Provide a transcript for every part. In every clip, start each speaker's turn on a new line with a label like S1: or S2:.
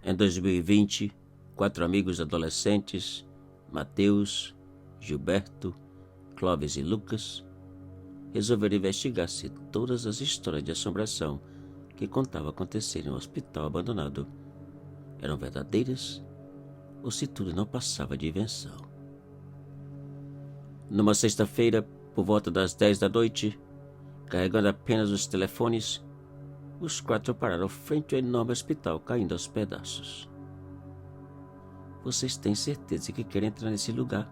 S1: Em 2020, 4 amigos adolescentes, Mateus, Gilberto, Clóvis e Lucas, resolveram investigar se todas as histórias de assombração que contavam acontecer em um hospital abandonado eram verdadeiras ou se tudo não passava de invenção. Numa sexta-feira, por volta das 10 da noite, carregando apenas os telefones, os 4 pararam frente ao enorme hospital caindo aos pedaços. "Vocês têm certeza que querem entrar nesse lugar?"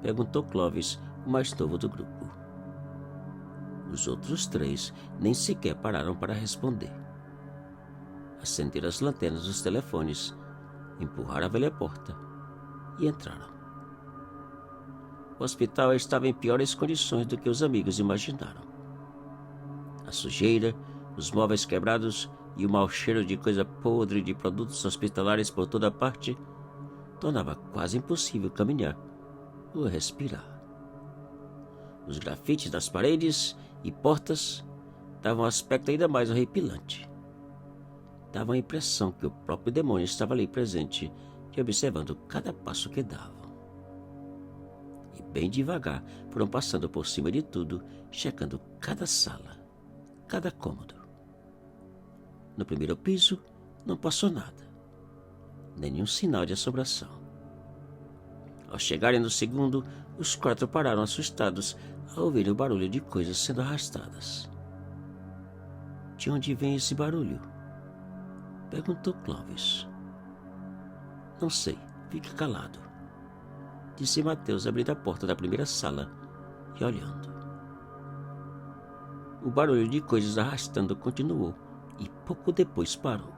S1: perguntou Clóvis, o mais novo do grupo. Os outros 3 nem sequer pararam para responder. Acenderam as lanternas dos telefones, empurraram a velha porta e entraram. O hospital estava em piores condições do que os amigos imaginaram. A sujeira, os móveis quebrados e o mau cheiro de coisa podre de produtos hospitalares por toda parte tornava quase impossível caminhar ou respirar. Os grafites nas paredes e portas davam um aspecto ainda mais horripilante. Dava a impressão que o próprio demônio estava ali presente e observando cada passo que davam. E bem devagar foram passando por cima de tudo, checando cada sala, cada cômodo. No primeiro piso não passou nada, nenhum sinal de assombração. Ao chegarem no segundo, os 4 pararam assustados ao ouvirem o barulho de coisas sendo arrastadas. "De onde vem esse barulho?" perguntou Clóvis. "Não sei, fique calado", disse Mateus, abrindo a porta da primeira sala e olhando. O barulho de coisas arrastando continuou e pouco depois parou.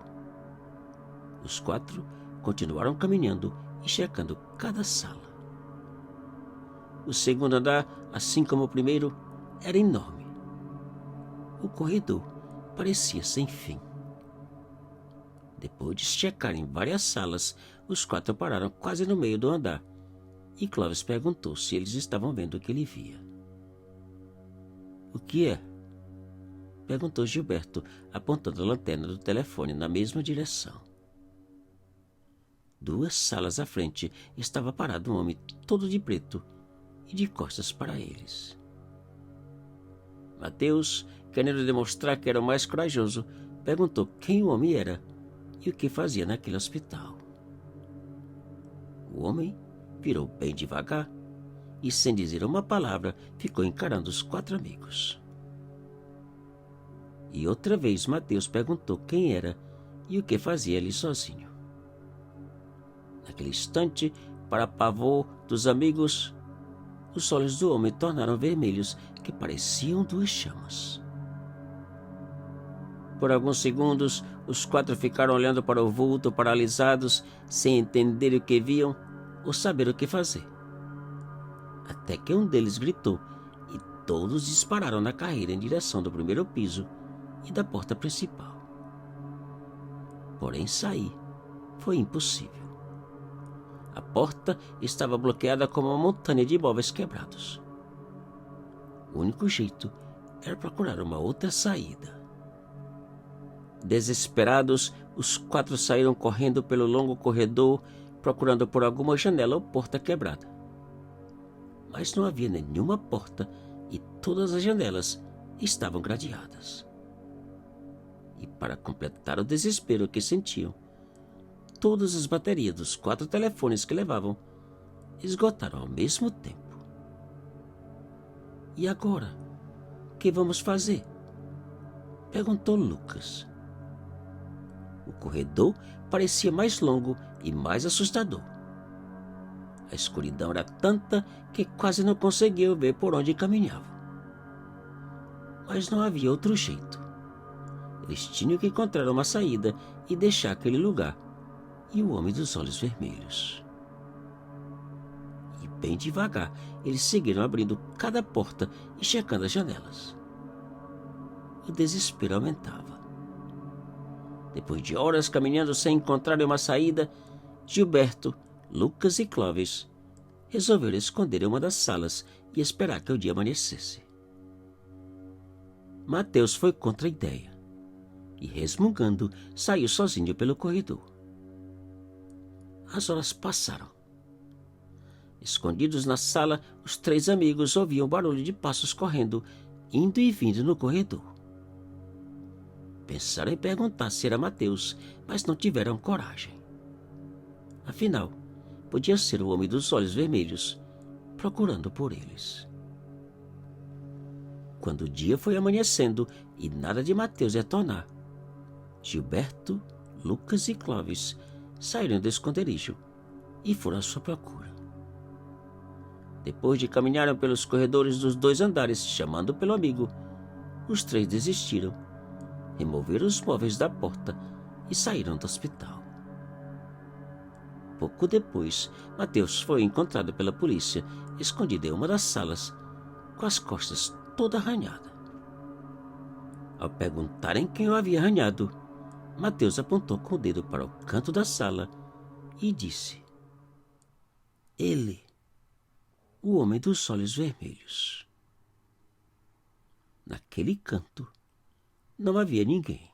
S1: Os 4 continuaram caminhando e checando cada sala. O segundo andar, assim como o primeiro, era enorme. O corredor parecia sem fim. Depois de checarem várias salas, os 4 pararam quase no meio do andar e Clóvis perguntou se eles estavam vendo o que ele via. "O que é?" perguntou Gilberto, apontando a lanterna do telefone na mesma direção. 2 salas à frente estava parado um homem todo de preto e de costas para eles. Mateus, querendo demonstrar que era o mais corajoso, perguntou quem o homem era e o que fazia naquele hospital. O homem virou bem devagar e, sem dizer uma palavra, ficou encarando os 4 amigos. E outra vez Mateus perguntou quem era e o que fazia ali sozinho. Naquele instante, para pavor dos amigos, os olhos do homem tornaram vermelhos que pareciam 2 chamas. Por alguns segundos, os 4 ficaram olhando para o vulto, paralisados, sem entender o que viam ou saber o que fazer. Até que um deles gritou e todos dispararam na carreira em direção do primeiro piso e da porta principal. Porém, sair foi impossível. A porta estava bloqueada como uma montanha de móveis quebrados. O único jeito era procurar uma outra saída. Desesperados, os 4 saíram correndo pelo longo corredor, procurando por alguma janela ou porta quebrada. Mas não havia nenhuma porta e todas as janelas estavam gradeadas. E para completar o desespero que sentiam, todas as baterias dos 4 telefones que levavam esgotaram ao mesmo tempo. "E agora? O que vamos fazer?" perguntou Lucas. O corredor parecia mais longo e mais assustador. A escuridão era tanta que quase não conseguiam ver por onde caminhavam. Mas não havia outro jeito. Eles tinham que encontrar uma saída e deixar aquele lugar e o homem dos olhos vermelhos. E bem devagar, eles seguiram abrindo cada porta e checando as janelas. O desespero aumentava. Depois de horas caminhando sem encontrar uma saída, Gilberto, Lucas e Clóvis resolveram esconder em uma das salas e esperar que o dia amanhecesse. Mateus foi contra a ideia. e, resmungando, saiu sozinho pelo corredor. As horas passaram. Escondidos na sala, os 3 amigos ouviam barulho de passos correndo, indo e vindo no corredor. Pensaram em perguntar se era Mateus, mas não tiveram coragem. Afinal, podia ser o homem dos olhos vermelhos, procurando por eles. Quando o dia foi amanhecendo e nada de Mateus retornar, Gilberto, Lucas e Clóvis saíram do esconderijo e foram à sua procura. Depois de caminharem pelos corredores dos 2 andares, chamando pelo amigo, os 3 desistiram, removeram os móveis da porta e saíram do hospital. Pouco depois, Mateus foi encontrado pela polícia, escondido em uma das salas, com as costas toda arranhada. Ao perguntarem quem o havia arranhado, Mateus apontou com o dedo para o canto da sala e disse: "Ele, o homem dos olhos vermelhos." Naquele canto não havia ninguém.